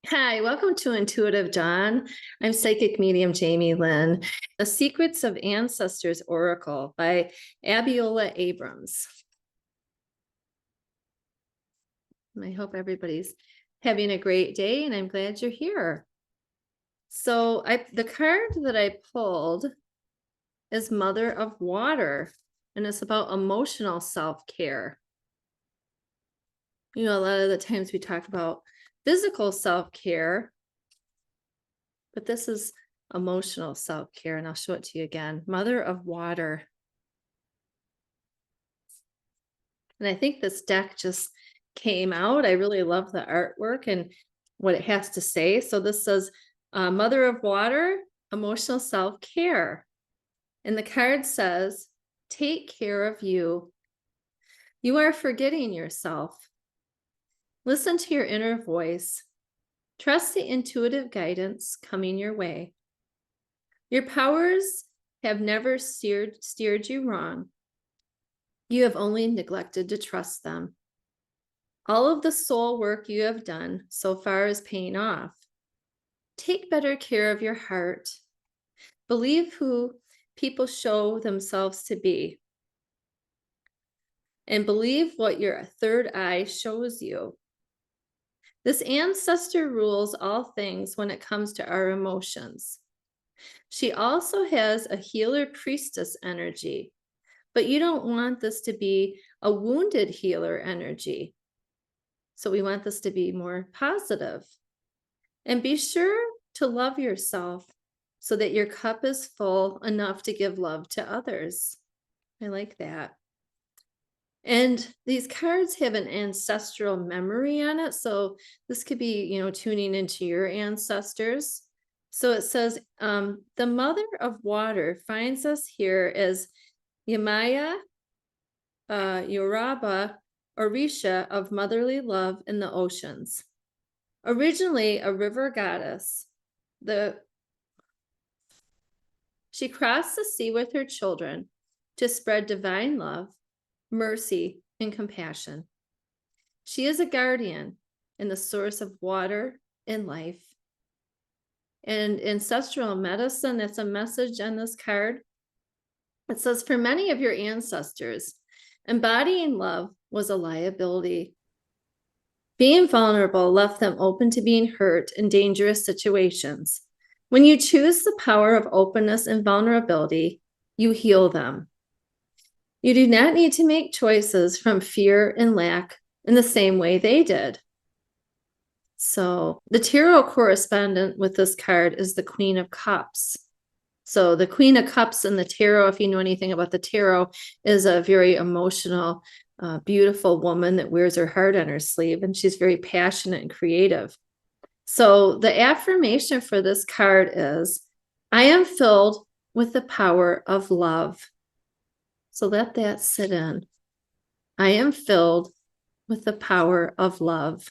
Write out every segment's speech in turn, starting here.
Hi, welcome to Intuitive Dawn. I'm psychic medium Jamie Lynn. The Secrets of Ancestors Oracle by Abiola Abrams. I hope everybody's having a great day, and I'm glad you're here. So the card that I pulled is Mother of Water, and it's about emotional self-care. You know, a lot of the times we talk about physical self-care, but this is emotional self-care, and I'll show it to you again. Mother of Water. And I think this deck just came out. I really love the artwork and what it has to say. So this says, Mother of Water, emotional self-care. And the card says, take care of you. You are forgetting yourself. Listen to your inner voice. Trust the intuitive guidance coming your way. Your powers have never steered you wrong. You have only neglected to trust them. All of the soul work you have done so far is paying off. Take better care of your heart. Believe who people show themselves to be. And believe what your third eye shows you. This ancestor rules all things when it comes to our emotions. She also has a healer priestess energy, but you don't want this to be a wounded healer energy. So we want this to be more positive. And be sure to love yourself so that your cup is full enough to give love to others. I like that. And these cards have an ancestral memory on it. So this could be, tuning into your ancestors. So it says, the Mother of Water finds us here as Yamaya, Yoraba, Orisha of motherly love in the oceans. Originally a river goddess, she crossed the sea with her children to spread divine love, mercy, and compassion. She is a guardian and the source of water and life. And ancestral medicine, that's a message on this card. It says, for many of your ancestors, embodying love was a liability. Being vulnerable left them open to being hurt in dangerous situations. When you choose the power of openness and vulnerability, you heal them. You do not need to make choices from fear and lack in the same way they did. So the tarot correspondent with this card is the Queen of Cups. So the Queen of Cups in the tarot, if you know anything about the tarot, is a very emotional, beautiful woman that wears her heart on her sleeve, and she's very passionate and creative. So the affirmation for this card is, I am filled with the power of love. So let that sit in. I am filled with the power of love.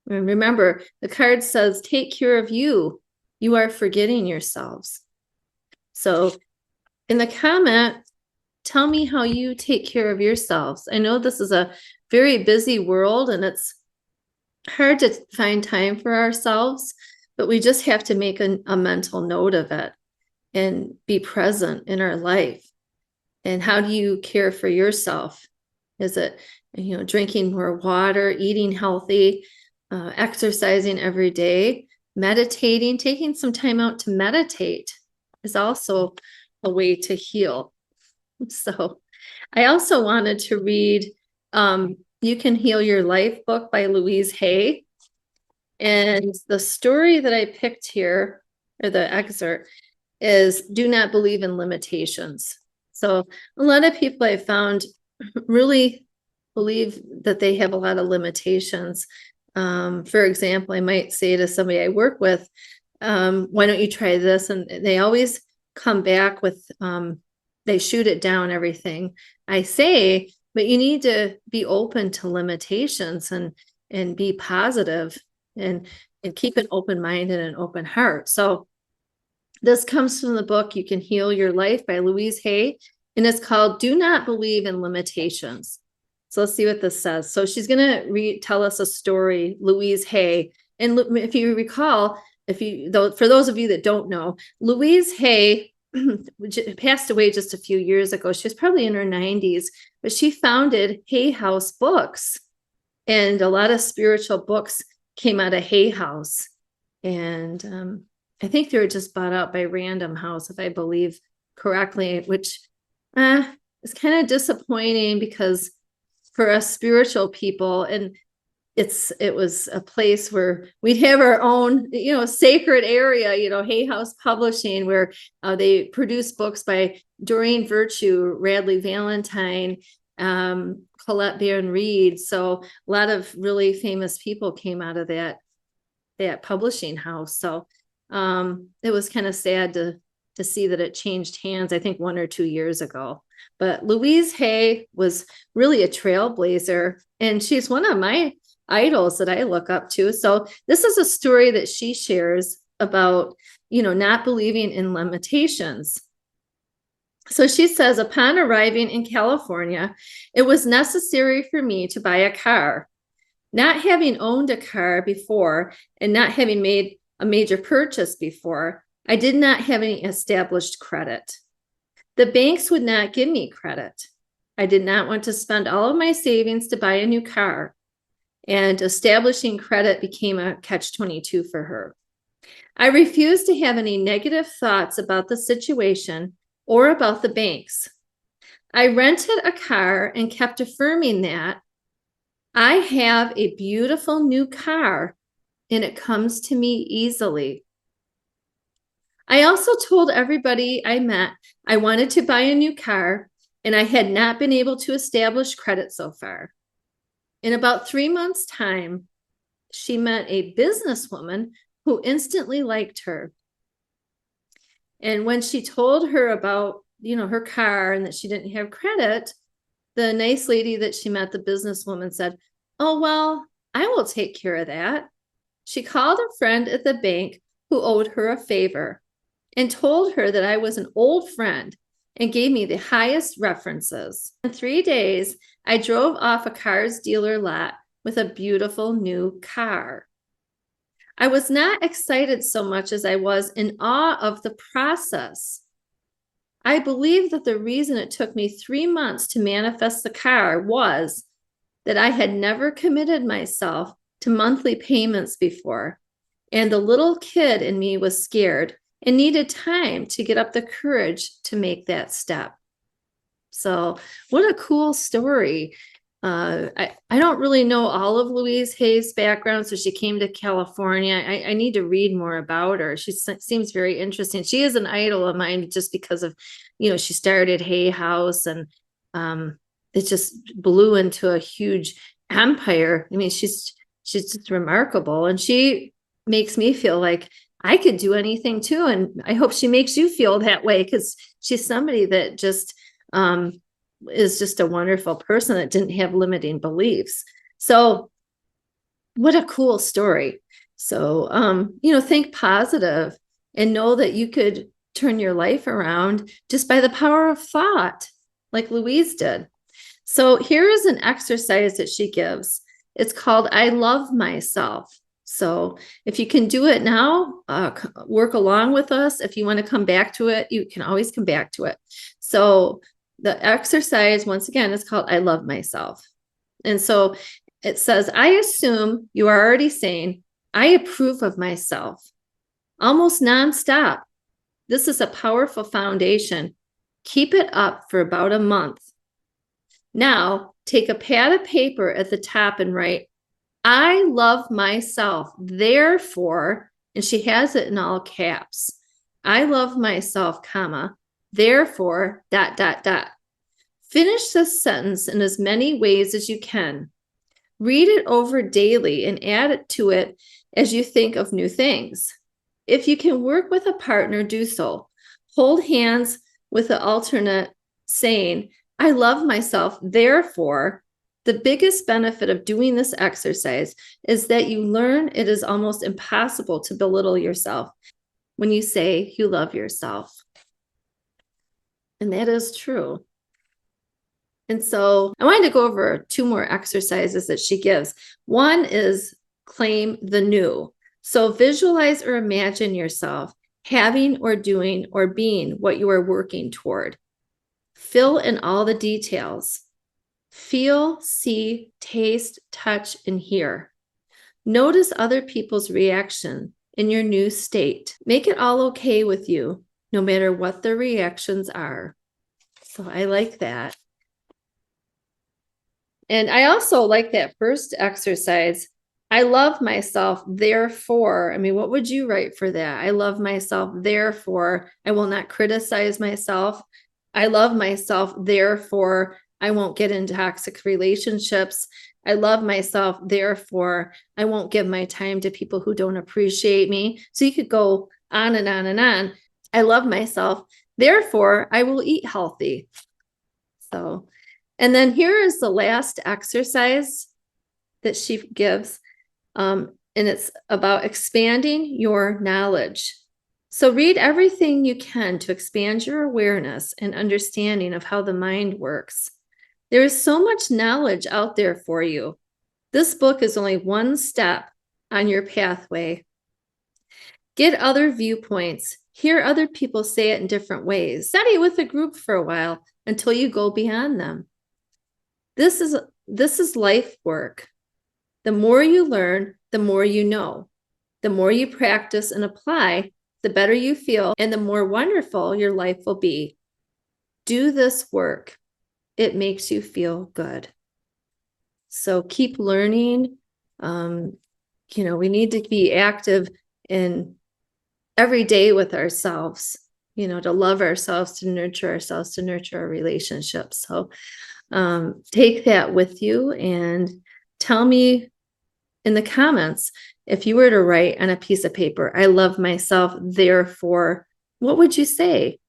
And remember, the card says, take care of you. You are forgetting yourselves. So in the comment, tell me how you take care of yourselves. I know this is a very busy world and it's hard to find time for ourselves, but we just have to make a mental note of it and be present in our life. And how do you care for yourself? Is it, drinking more water, eating healthy, exercising every day, meditating? Taking some time out to meditate is also a way to heal. So I also wanted to read You Can Heal Your Life book by Louise Hay. And the story that I picked here, or the excerpt, is Do Not Believe in Limitations. So a lot of people I found really believe that they have a lot of limitations. For example, I might say to somebody I work with, why don't you try this? And they always come back with, they shoot it down, everything I say, but you need to be open to limitations and be positive and keep an open mind and an open heart. So this comes from the book, You Can Heal Your Life by Louise Hay, and it's called Do Not Believe in Limitations. So let's see what this says. So she's going to tell us a story, Louise Hay, if you recall, for those of you that don't know, Louise Hay passed away just a few years ago. She was probably in her 90s, but she founded Hay House Books, and a lot of spiritual books came out of Hay House. And I think they were just bought out by Random House, if I believe correctly, which is kind of disappointing, because for us spiritual people, and it was a place where we'd have our own, sacred area, Hay House Publishing, where they produce books by Doreen Virtue, Radley Valentine, Colette Baron Reed. So a lot of really famous people came out of that publishing house. So it was kind of sad to see that it changed hands, I think 1 or 2 years ago. But Louise Hay was really a trailblazer, and she's one of my idols that I look up to. So this is a story that she shares about, not believing in limitations. So she says, upon arriving in California, it was necessary for me to buy a car. Not having owned a car before and not having made a major purchase before, I did not have any established credit. The banks would not give me credit. I did not want to spend all of my savings to buy a new car, and establishing credit became a catch-22 for her. I refused to have any negative thoughts about the situation or about the banks. I rented a car and kept affirming that I have a beautiful new car and it comes to me easily. I also told everybody I met I wanted to buy a new car, and I had not been able to establish credit so far. In about 3 months' time, she met a businesswoman who instantly liked her. And when she told her about, her car and that she didn't have credit, the nice lady that she met, the businesswoman, said, "Oh, well, I will take care of that." She called a friend at the bank who owed her a favor and told her that I was an old friend and gave me the highest references. In 3 days, I drove off a car's dealer lot with a beautiful new car. I was not excited so much as I was in awe of the process. I believe that the reason it took me 3 months to manifest the car was that I had never committed myself to monthly payments before, and the little kid in me was scared and needed time to get up the courage to make that step. So what a cool story. I don't really know all of Louise Hay's background. So she came to California. I need to read more about her. She seems very interesting. She is an idol of mine just because of, she started Hay House, and it just blew into a huge empire. I mean, she's just remarkable, and she makes me feel like I could do anything too. And I hope she makes you feel that way, because she's somebody that just is just a wonderful person that didn't have limiting beliefs. So what a cool story. So, think positive and know that you could turn your life around just by the power of thought, like Louise did. So here is an exercise that she gives. It's called I Love Myself. So if you can do it now, work along with us. If you want to come back to it, you can always come back to it. So the exercise, once again, is called I Love Myself. And so it says, I assume you are already saying, I approve of myself, almost nonstop. This is a powerful foundation. Keep it up for about a month. Now, take a pad of paper at the top and write, I love myself, therefore, and she has it in all caps. I love myself, comma, therefore, ... Finish this sentence in as many ways as you can. Read it over daily and add it to it as you think of new things. If you can work with a partner, do so. Hold hands with the alternate saying, I love myself, therefore. The biggest benefit of doing this exercise is that you learn it is almost impossible to belittle yourself when you say you love yourself. And that is true. And so I wanted to go over 2 more exercises that she gives. One is claim the new. So visualize or imagine yourself having or doing or being what you are working toward. Fill in all the details. Feel, see, taste, touch, and hear. Notice other people's reaction in your new state. Make it all okay with you, no matter what their reactions are. So I like that. And I also like that first exercise. I love myself, therefore. I mean, what would you write for that? I love myself, therefore I will not criticize myself. I love myself, therefore I won't get into toxic relationships. I love myself, therefore I won't give my time to people who don't appreciate me. So you could go on and on and on. I love myself, therefore I will eat healthy. So, and then here is the last exercise that she gives. And it's about expanding your knowledge. So read everything you can to expand your awareness and understanding of how the mind works. There is so much knowledge out there for you. This book is only one step on your pathway. Get other viewpoints. Hear other people say it in different ways. Study with a group for a while until you go beyond them. This is life work. The more you learn, the more you know. The more you practice and apply, the better you feel and the more wonderful your life will be. Do this work. It makes you feel good. So keep learning. We need to be active in every day with ourselves, to love ourselves, to nurture our relationships. So take that with you and tell me in the comments, if you were to write on a piece of paper, I love myself, therefore, what would you say?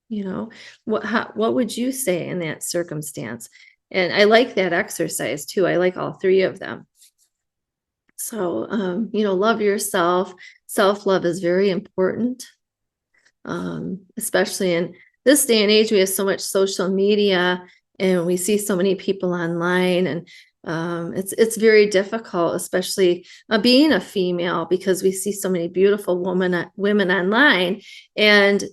What would you say in that circumstance? And I like that exercise too. I like all three of them. So, love yourself. Self-love is very important, especially in this day and age. We have so much social media and we see so many people online, and it's very difficult, especially being a female, because we see so many beautiful women online, and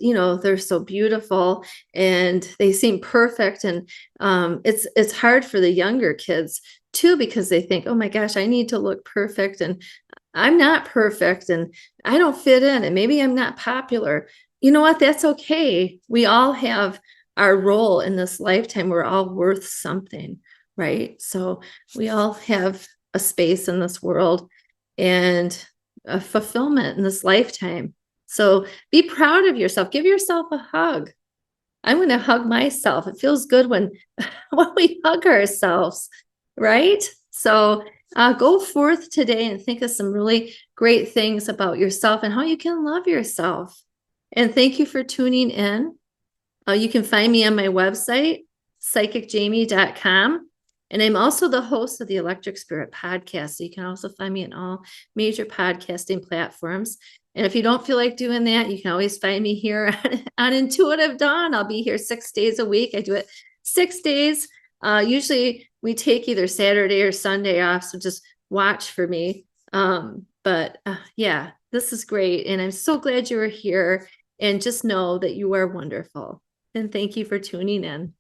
they're so beautiful and they seem perfect, and it's hard for the younger kids too, because they think, oh my gosh, I need to look perfect, and I'm not perfect, and I don't fit in, and maybe I'm not popular. You know what? That's okay. We all have our role in this lifetime. We're all worth something, right? So we all have a space in this world and a fulfillment in this lifetime. So be proud of yourself. Give yourself a hug. I'm going to hug myself. It feels good when we hug ourselves, right? So go forth today and think of some really great things about yourself and how you can love yourself. And thank you for tuning in. You can find me on my website, psychicjamie.com. And I'm also the host of the Electric Spirit podcast. So you can also find me on all major podcasting platforms. And if you don't feel like doing that, you can always find me here on Intuitive Dawn. I'll be here 6 days a week. I do it 6 days. Usually we take either Saturday or Sunday off. So just watch for me. Yeah, this is great. And I'm so glad you were here. And just know that you are wonderful. And thank you for tuning in.